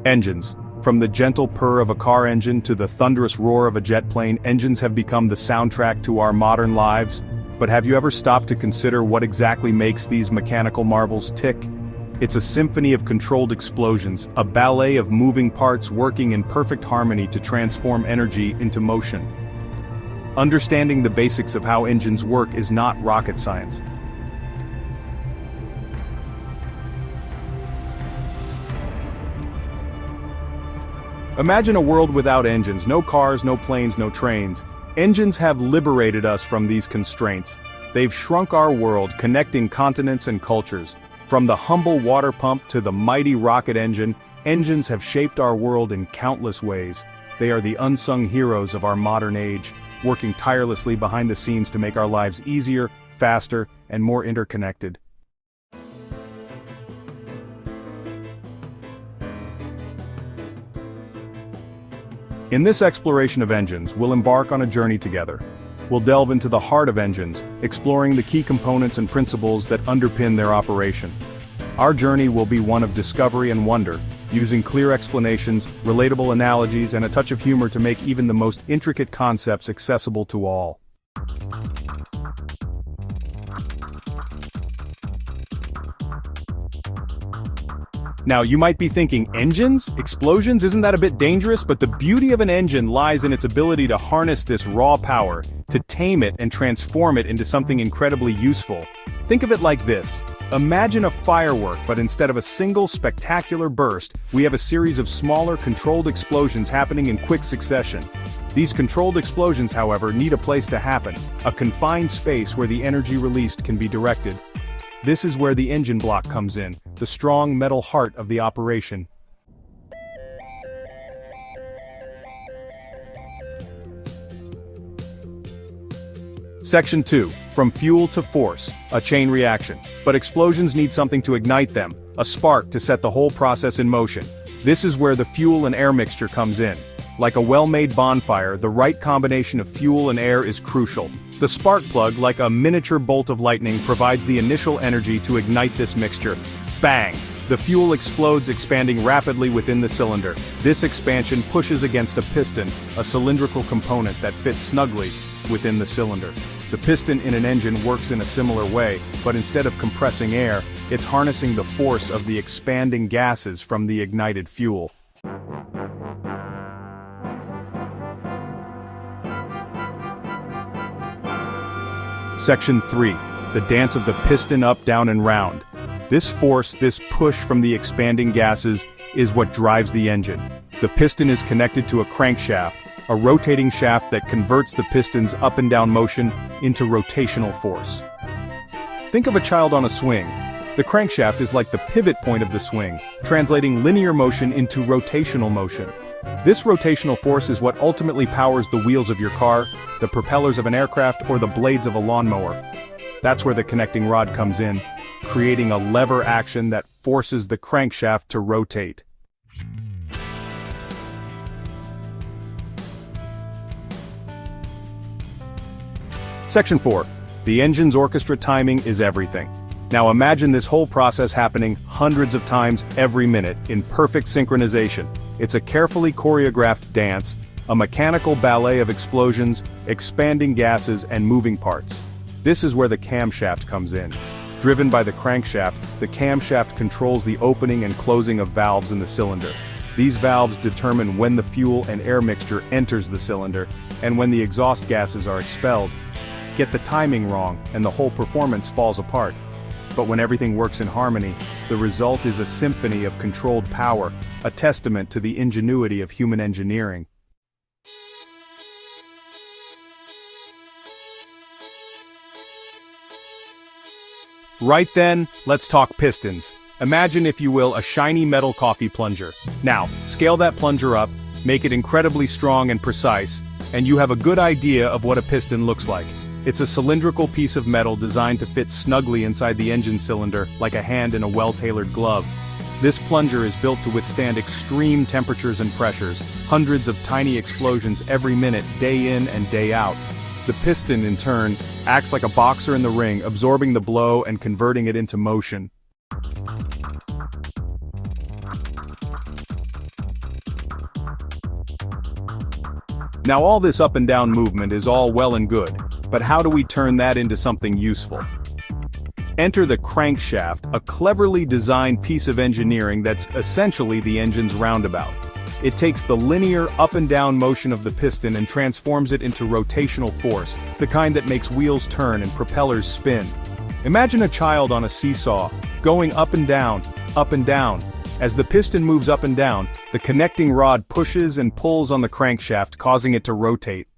Engines. From the gentle purr of a car engine to the thunderous roar of a jet plane, engines have become the soundtrack to our modern lives. But have you ever stopped to consider what exactly makes these mechanical marvels tick? It's a symphony of controlled explosions, a ballet of moving parts working in perfect harmony to transform energy into motion. Understanding the basics of how engines work is not rocket science. Imagine a world without engines, no cars, no planes, no trains. Engines have liberated us from these constraints. They've shrunk our world, connecting continents and cultures. From the humble water pump to the mighty rocket engine, engines have shaped our world in countless ways. They are the unsung heroes of our modern age, working tirelessly behind the scenes to make our lives easier, faster, and more interconnected. In this exploration of engines, we'll embark on a journey together. We'll delve into the heart of engines, exploring the key components and principles that underpin their operation. Our journey will be one of discovery and wonder, using clear explanations, relatable analogies, and a touch of humor to make even the most intricate concepts accessible to all. Now, you might be thinking, engines? Explosions? Isn't that a bit dangerous? But the beauty of an engine lies in its ability to harness this raw power, to tame it and transform it into something incredibly useful. Think of it like this. Imagine a firework, but instead of a single spectacular burst, we have a series of smaller, controlled explosions happening in quick succession. These controlled explosions, however, need a place to happen, a confined space where the energy released can be directed. This is where the engine block comes in, the strong metal heart of the operation. Section 2. From fuel to force, a chain reaction. But explosions need something to ignite them, a spark to set the whole process in motion. This is where the fuel and air mixture comes in. Like a well-made bonfire, the right combination of fuel and air is crucial. The spark plug, like a miniature bolt of lightning, provides the initial energy to ignite this mixture. Bang! The fuel explodes, expanding rapidly within the cylinder. This expansion pushes against a piston, a cylindrical component that fits snugly within the cylinder. The piston in an engine works in a similar way, but instead of compressing air, it's harnessing the force of the expanding gases from the ignited fuel. Section 3. The dance of the piston up, down, and round. This force, this push from the expanding gases, is what drives the engine. The piston is connected to a crankshaft, a rotating shaft that converts the piston's up and down motion into rotational force. Think of a child on a swing. The crankshaft is like the pivot point of the swing, translating linear motion into rotational motion. This rotational force is what ultimately powers the wheels of your car, the propellers of an aircraft, or the blades of a lawnmower. That's where the connecting rod comes in, creating a lever action that forces the crankshaft to rotate. Section 4. The engine's orchestra timing is everything. Now imagine this whole process happening hundreds of times every minute in perfect synchronization. It's a carefully choreographed dance, a mechanical ballet of explosions, expanding gases, and moving parts. This is where the camshaft comes in. Driven by the crankshaft, the camshaft controls the opening and closing of valves in the cylinder. These valves determine when the fuel and air mixture enters the cylinder, and when the exhaust gases are expelled. Get the timing wrong, and the whole performance falls apart. But when everything works in harmony, the result is a symphony of controlled power, a testament to the ingenuity of human engineering. Right then, let's talk pistons. Imagine, if you will, a shiny metal coffee plunger. Now, scale that plunger up, make it incredibly strong and precise, and you have a good idea of what a piston looks like. It's a cylindrical piece of metal designed to fit snugly inside the engine cylinder, like a hand in a well-tailored glove. This plunger is built to withstand extreme temperatures and pressures, hundreds of tiny explosions every minute, day in and day out. The piston, in turn, acts like a boxer in the ring, absorbing the blow and converting it into motion. Now all this up and down movement is all well and good, but how do we turn that into something useful? Enter the crankshaft, a cleverly designed piece of engineering that's essentially the engine's roundabout. It takes the linear up and down motion of the piston and transforms it into rotational force, the kind that makes wheels turn and propellers spin. Imagine a child on a seesaw, going up and down, up and down. As the piston moves up and down, the connecting rod pushes and pulls on the crankshaft, causing it to rotate.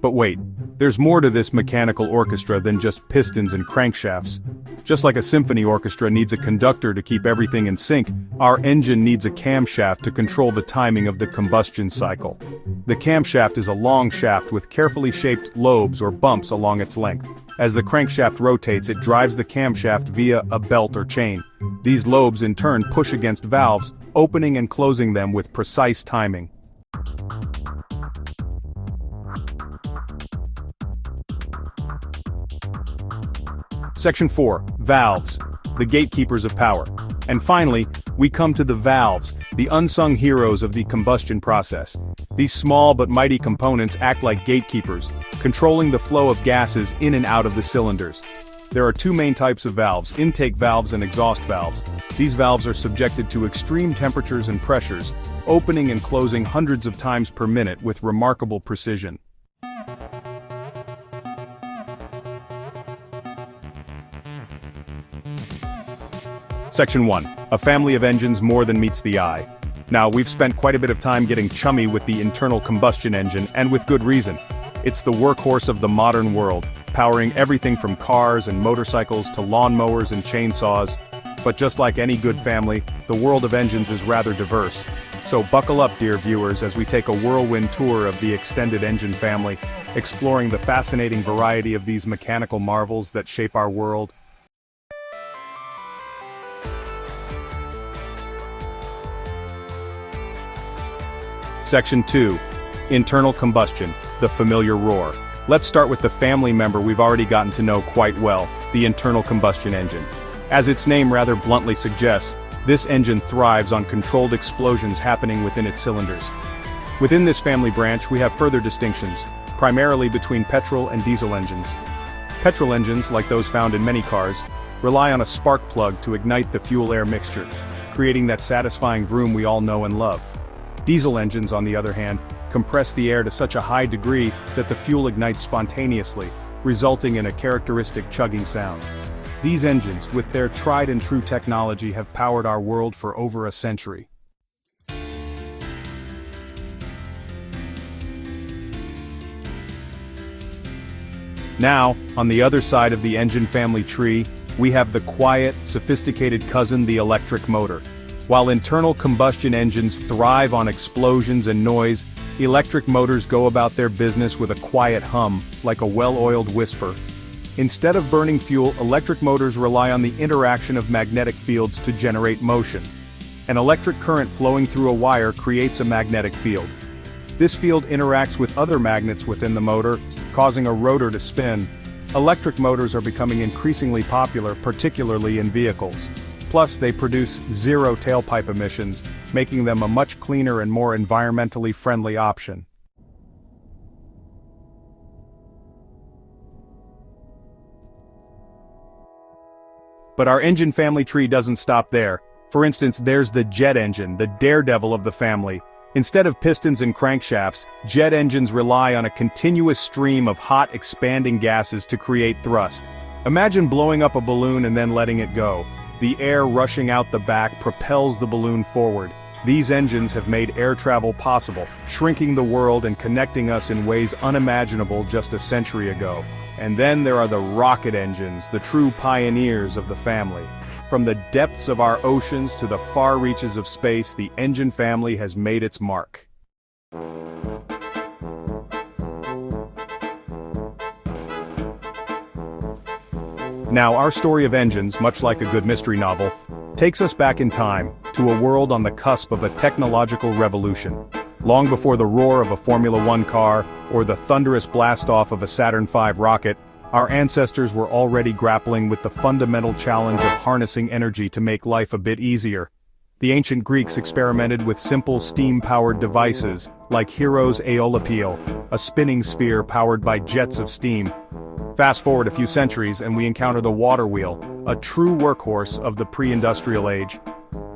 But wait, there's more to this mechanical orchestra than just pistons and crankshafts. Just like a symphony orchestra needs a conductor to keep everything in sync, our engine needs a camshaft to control the timing of the combustion cycle. The camshaft is a long shaft with carefully shaped lobes or bumps along its length. As the crankshaft rotates, it drives the camshaft via a belt or chain. These lobes in turn push against valves, opening and closing them with precise timing. Section 4. Valves. The gatekeepers of power. And finally, we come to the valves, the unsung heroes of the combustion process. These small but mighty components act like gatekeepers, controlling the flow of gases in and out of the cylinders. There are two main types of valves, intake valves and exhaust valves. These valves are subjected to extreme temperatures and pressures, opening and closing hundreds of times per minute with remarkable precision. Section 1. A family of engines more than meets the eye. Now, we've spent quite a bit of time getting chummy with the internal combustion engine, and with good reason. It's the workhorse of the modern world, powering everything from cars and motorcycles to lawnmowers and chainsaws. But just like any good family, the world of engines is rather diverse. So buckle up, dear viewers, as we take a whirlwind tour of the extended engine family, exploring the fascinating variety of these mechanical marvels that shape our world. Section 2. Internal combustion, the familiar roar. Let's start with the family member we've already gotten to know quite well, the internal combustion engine. As its name rather bluntly suggests, this engine thrives on controlled explosions happening within its cylinders. Within this family branch, we have further distinctions, primarily between petrol and diesel engines. Petrol engines, like those found in many cars, rely on a spark plug to ignite the fuel-air mixture, creating that satisfying vroom we all know and love. Diesel engines, on the other hand, compress the air to such a high degree that the fuel ignites spontaneously, resulting in a characteristic chugging sound. These engines, with their tried-and-true technology, have powered our world for over a century. Now, on the other side of the engine family tree, we have the quiet, sophisticated cousin, the electric motor. While internal combustion engines thrive on explosions and noise, electric motors go about their business with a quiet hum, like a well-oiled whisper. Instead of burning fuel, electric motors rely on the interaction of magnetic fields to generate motion. An electric current flowing through a wire creates a magnetic field. This field interacts with other magnets within the motor, causing a rotor to spin. Electric motors are becoming increasingly popular, particularly in vehicles. Plus, they produce zero tailpipe emissions, making them a much cleaner and more environmentally friendly option. But our engine family tree doesn't stop there. For instance, there's the jet engine, the daredevil of the family. Instead of pistons and crankshafts, jet engines rely on a continuous stream of hot, expanding gases to create thrust. Imagine blowing up a balloon and then letting it go. The air rushing out the back propels the balloon forward. These engines have made air travel possible, shrinking the world and connecting us in ways unimaginable just a century ago. And then there are the rocket engines, the true pioneers of the family. From the depths of our oceans to the far reaches of space, the engine family has made its mark. Now, our story of engines, much like a good mystery novel, takes us back in time to a world on the cusp of a technological revolution. Long before the roar of a Formula One car or the thunderous blast-off of a Saturn V rocket, Our ancestors were already grappling with the fundamental challenge of harnessing energy to make life a bit easier. The ancient Greeks experimented with simple steam-powered devices, like Hero's aeolipile, a spinning sphere powered by jets of steam. Fast forward a few centuries and we encounter the water wheel, a true workhorse of the pre-industrial age.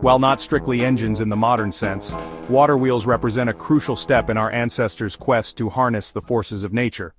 While not strictly engines in the modern sense, water wheels represent a crucial step in our ancestors' quest to harness the forces of nature.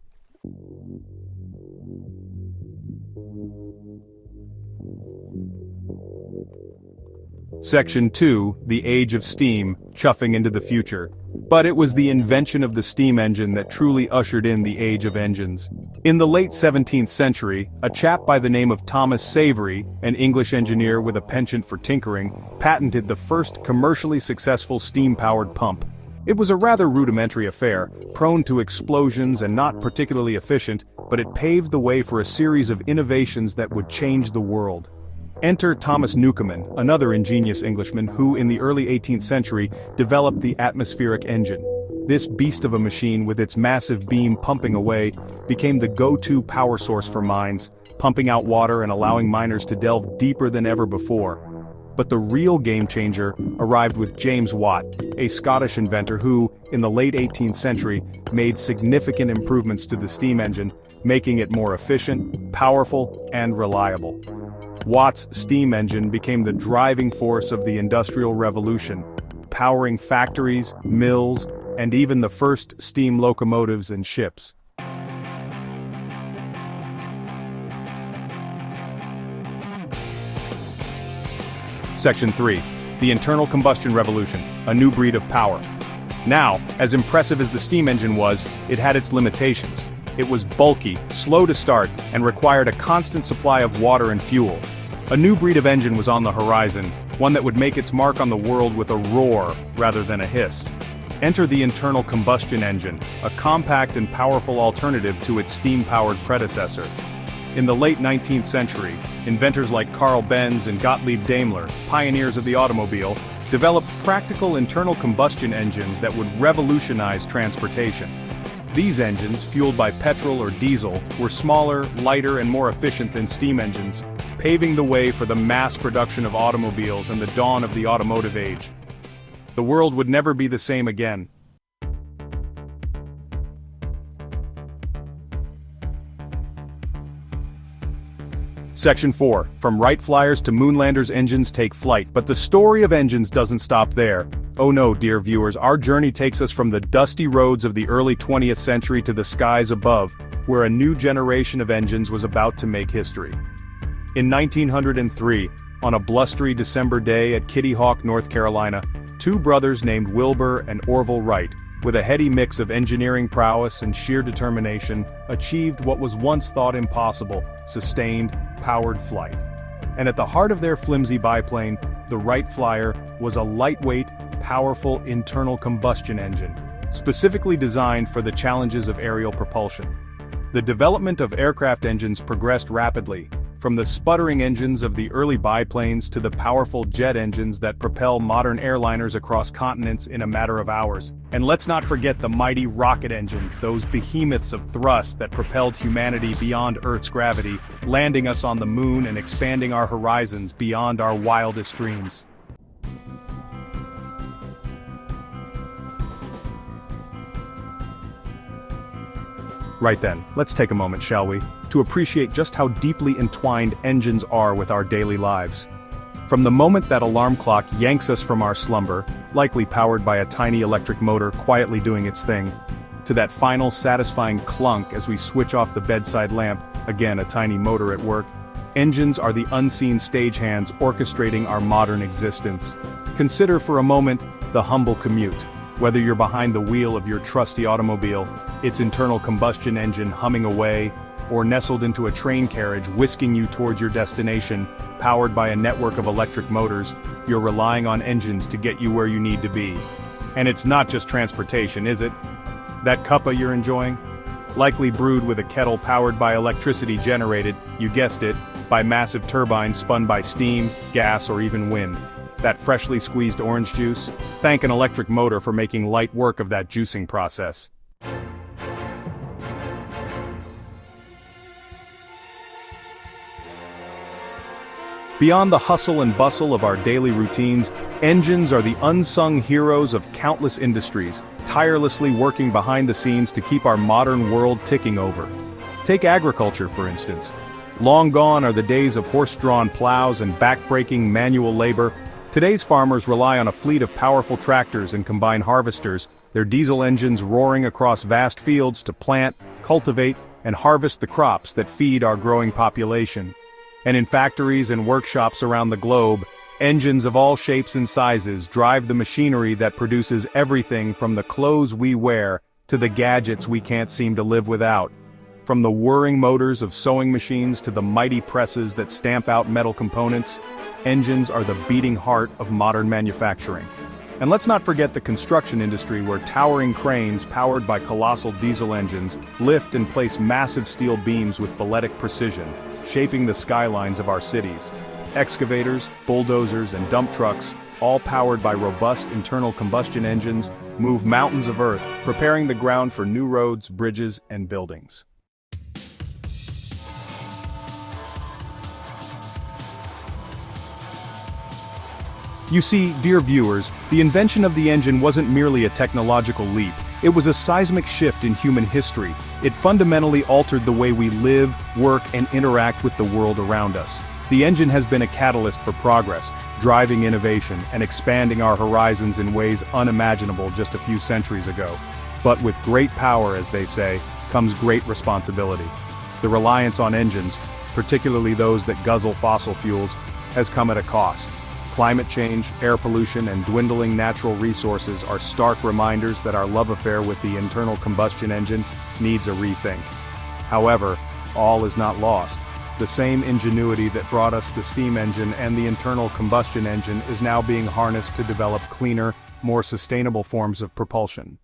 Section 2, the Age of Steam, chuffing into the future. But it was the invention of the steam engine that truly ushered in the Age of Engines. In the late 17th century, a chap by the name of Thomas Savery, an English engineer with a penchant for tinkering, patented the first commercially successful steam-powered pump. It was a rather rudimentary affair, prone to explosions and not particularly efficient, but it paved the way for a series of innovations that would change the world. Enter Thomas Newcomen, another ingenious Englishman who, in the early 18th century, developed the atmospheric engine. This beast of a machine, with its massive beam pumping away, became the go-to power source for mines, pumping out water and allowing miners to delve deeper than ever before. But the real game-changer arrived with James Watt, a Scottish inventor who, in the late 18th century, made significant improvements to the steam engine, making it more efficient, powerful, and reliable. Watt's steam engine became the driving force of the Industrial Revolution, powering factories, mills, and even the first steam locomotives and ships. Section 3. The Internal Combustion Revolution, a new breed of power. Now, as impressive as the steam engine was, it had its limitations. It was bulky, slow to start, and required a constant supply of water and fuel. A new breed of engine was on the horizon, one that would make its mark on the world with a roar rather than a hiss. Enter the internal combustion engine, a compact and powerful alternative to its steam-powered predecessor. In the late 19th century, inventors like Carl Benz and Gottlieb Daimler, pioneers of the automobile, developed practical internal combustion engines that would revolutionize transportation. These engines, fueled by petrol or diesel, were smaller, lighter, and more efficient than steam engines, paving the way for the mass production of automobiles and the dawn of the automotive age. The world would never be the same again. Section 4. From Wright Flyers to Moonlanders, engines take flight. But the story of engines doesn't stop there. Oh no, dear viewers, our journey takes us from the dusty roads of the early 20th century to the skies above, where a new generation of engines was about to make history. In 1903, on a blustery December day at Kitty Hawk, North Carolina, two brothers named Wilbur and Orville Wright, with a heady mix of engineering prowess and sheer determination, achieved what was once thought impossible: sustained, powered flight. And at the heart of their flimsy biplane, the Wright Flyer, was a lightweight, powerful internal combustion engine, specifically designed for the challenges of aerial propulsion. The development of aircraft engines progressed rapidly, from the sputtering engines of the early biplanes to the powerful jet engines that propel modern airliners across continents in a matter of hours. And let's not forget the mighty rocket engines, those behemoths of thrust that propelled humanity beyond Earth's gravity, landing us on the moon and expanding our horizons beyond our wildest dreams. Right then, let's take a moment, shall we, to appreciate just how deeply entwined engines are with our daily lives. From the moment that alarm clock yanks us from our slumber, likely powered by a tiny electric motor quietly doing its thing, to that final satisfying clunk as we switch off the bedside lamp, again a tiny motor at work, engines are the unseen stagehands orchestrating our modern existence. Consider for a moment the humble commute. Whether you're behind the wheel of your trusty automobile, its internal combustion engine humming away, or nestled into a train carriage whisking you towards your destination, powered by a network of electric motors, you're relying on engines to get you where you need to be. And it's not just transportation, is it? That cuppa you're enjoying? Likely brewed with a kettle powered by electricity generated, you guessed it, by massive turbines spun by steam, gas, or even wind. That freshly squeezed orange juice? Thank an electric motor for making light work of that juicing process. Beyond the hustle and bustle of our daily routines, engines are the unsung heroes of countless industries, tirelessly working behind the scenes to keep our modern world ticking over. Take agriculture, for instance. Long gone are the days of horse-drawn plows and back-breaking manual labor. Today's farmers rely on a fleet of powerful tractors and combine harvesters, their diesel engines roaring across vast fields to plant, cultivate, and harvest the crops that feed our growing population. And in factories and workshops around the globe, engines of all shapes and sizes drive the machinery that produces everything from the clothes we wear to the gadgets we can't seem to live without. From the whirring motors of sewing machines to the mighty presses that stamp out metal components, engines are the beating heart of modern manufacturing. And let's not forget the construction industry, where towering cranes powered by colossal diesel engines lift and place massive steel beams with balletic precision, shaping the skylines of our cities. Excavators, bulldozers, and dump trucks, all powered by robust internal combustion engines, move mountains of earth, preparing the ground for new roads, bridges, and buildings. You see, dear viewers, the invention of the engine wasn't merely a technological leap. It was a seismic shift in human history. It fundamentally altered the way we live, work, and interact with the world around us. The engine has been a catalyst for progress, driving innovation and expanding our horizons in ways unimaginable just a few centuries ago. But with great power, as they say, comes great responsibility. The reliance on engines, particularly those that guzzle fossil fuels, has come at a cost. Climate change, air pollution, and dwindling natural resources are stark reminders that our love affair with the internal combustion engine needs a rethink. However, all is not lost. The same ingenuity that brought us the steam engine and the internal combustion engine is now being harnessed to develop cleaner, more sustainable forms of propulsion.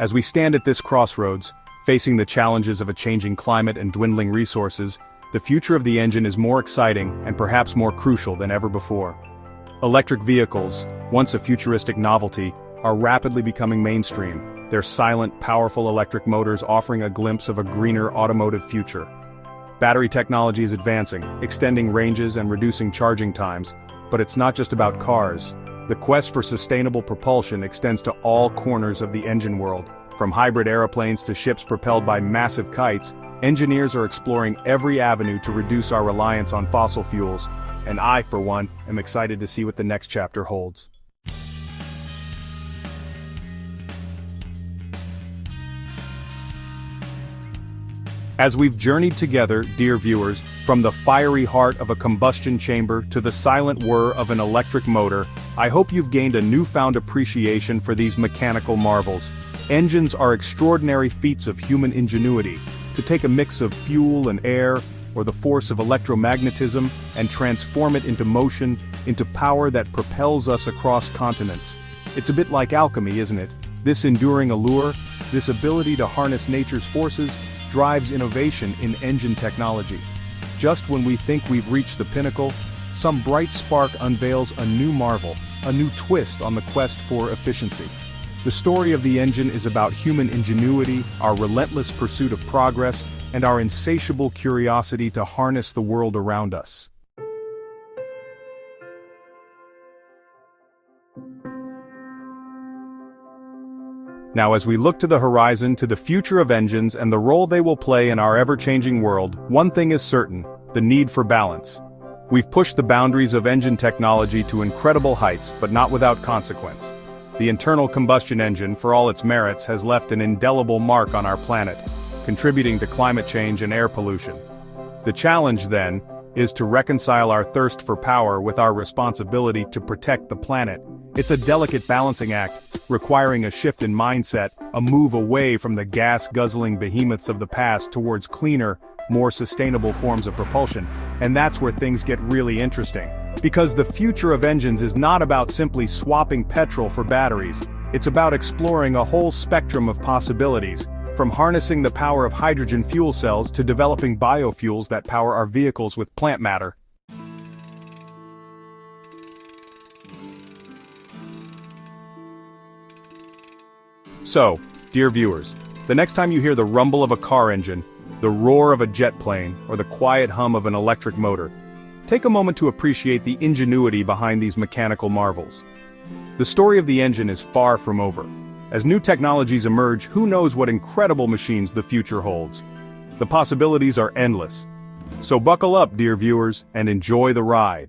As we stand at this crossroads, facing the challenges of a changing climate and dwindling resources, the future of the engine is more exciting and perhaps more crucial than ever before. Electric vehicles, once a futuristic novelty, are rapidly becoming mainstream, their silent, powerful electric motors offering a glimpse of a greener automotive future. Battery technology is advancing, extending ranges and reducing charging times, but it's not just about cars. The quest for sustainable propulsion extends to all corners of the engine world. From hybrid aeroplanes to ships propelled by massive kites, engineers are exploring every avenue to reduce our reliance on fossil fuels, and I, for one, am excited to see what the next chapter holds. As we've journeyed together, dear viewers, from the fiery heart of a combustion chamber to the silent whir of an electric motor, I hope you've gained a newfound appreciation for these mechanical marvels. Engines are extraordinary feats of human ingenuity. To take a mix of fuel and air, or the force of electromagnetism, and transform it into motion, into power that propels us across continents. It's a bit like alchemy, isn't it? This enduring allure, this ability to harness nature's forces, drives innovation in engine technology. Just when we think we've reached the pinnacle, some bright spark unveils a new marvel, a new twist on the quest for efficiency. The story of the engine is about human ingenuity, our relentless pursuit of progress, and our insatiable curiosity to harness the world around us. Now, as we look to the horizon, to the future of engines and the role they will play in our ever-changing world, one thing is certain: the need for balance. We've pushed the boundaries of engine technology to incredible heights, but not without consequence. The internal combustion engine, for all its merits, has left an indelible mark on our planet, contributing to climate change and air pollution. The challenge, then, is to reconcile our thirst for power with our responsibility to protect the planet. It's a delicate balancing act, requiring a shift in mindset, a move away from the gas-guzzling behemoths of the past towards cleaner, more sustainable forms of propulsion. And that's where things get really interesting. Because the future of engines is not about simply swapping petrol for batteries. It's about exploring a whole spectrum of possibilities, from harnessing the power of hydrogen fuel cells to developing biofuels that power our vehicles with plant matter. So, dear viewers, The next time you hear the rumble of a car engine, the roar of a jet plane, or the quiet hum of an electric motor, take a moment to appreciate the ingenuity behind these mechanical marvels. The story of the engine is far from over. As new technologies emerge, who knows what incredible machines the future holds. The possibilities are endless. So buckle up, dear viewers, and enjoy the ride.